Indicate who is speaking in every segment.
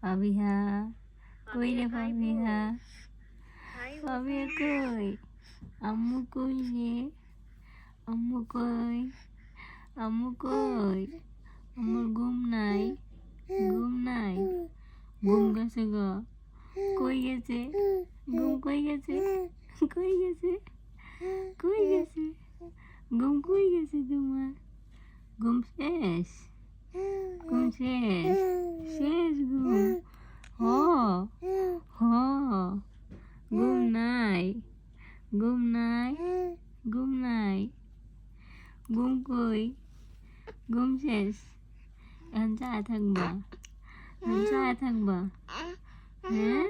Speaker 1: পাবিহা কই রে পাবিহা পাবিহা কই আম্মু কই রে আম্মু কই আম্মু কই আমার ঘুম নাই ঘুম গেছে গো কই গেছে ঘুম কই গেছে কই গেছে কই গেছে ঘুম কই গেছে তোমার ঘুম শেষ শেষ ঘুম হ হ ঘুম নাই ঘুম নাই ঘুম নাই ঘুম কই ঘুম শেষ এখন চায় থাকবা হ্যাঁ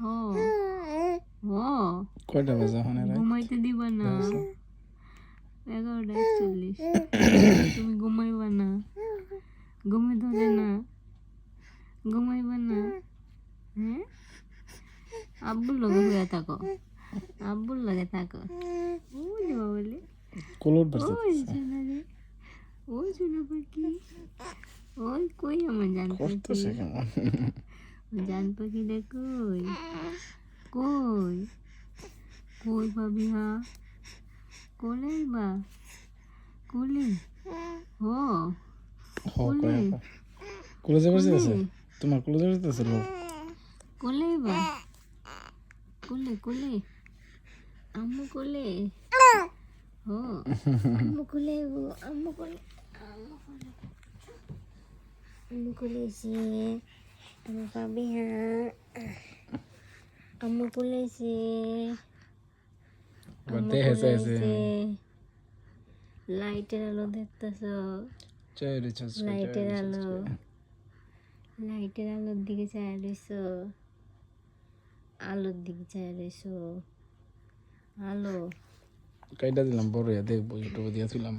Speaker 1: ও ও
Speaker 2: কয়টা বাজে এখন
Speaker 1: ঘুমাইতে দিবা না 11:41 তুমি ঘুমাইবা না ঘুমে ধরে না ঘুমাইবা না হ্যাঁ আব্বুর লগে হয়ে থাকো আব্বুর লগে থাকো ওই যে বলে
Speaker 2: কোলর
Speaker 1: ওই শোনা রে ওই শোনা পাখি ওই কই আমার জান
Speaker 2: করতেছে
Speaker 1: পাখি
Speaker 2: কেমন
Speaker 1: জান পাখিটা কই কই কই পাবিহা কোলে বা কোলে ও কোলে
Speaker 2: কোলে যাবে আছে তোমার কোলে যাবে আছে লোক
Speaker 1: কোলে বা কোলে আম্মু কোলে ও আম্মু কোলে আম্মু কোলে আম্মু কোলে এসে আমার পাবিহা আম্মু কোলে এসে
Speaker 2: বাদে হেসে হেসে
Speaker 1: লাইটের আলো দেখতেছ লাইটের আলোর দিকে চায় রইছ আলোর দিকে চায় রইছ আলো
Speaker 2: কাইটা দিলাম বড় দেখবো ইউটিউবে দিয়েছিলাম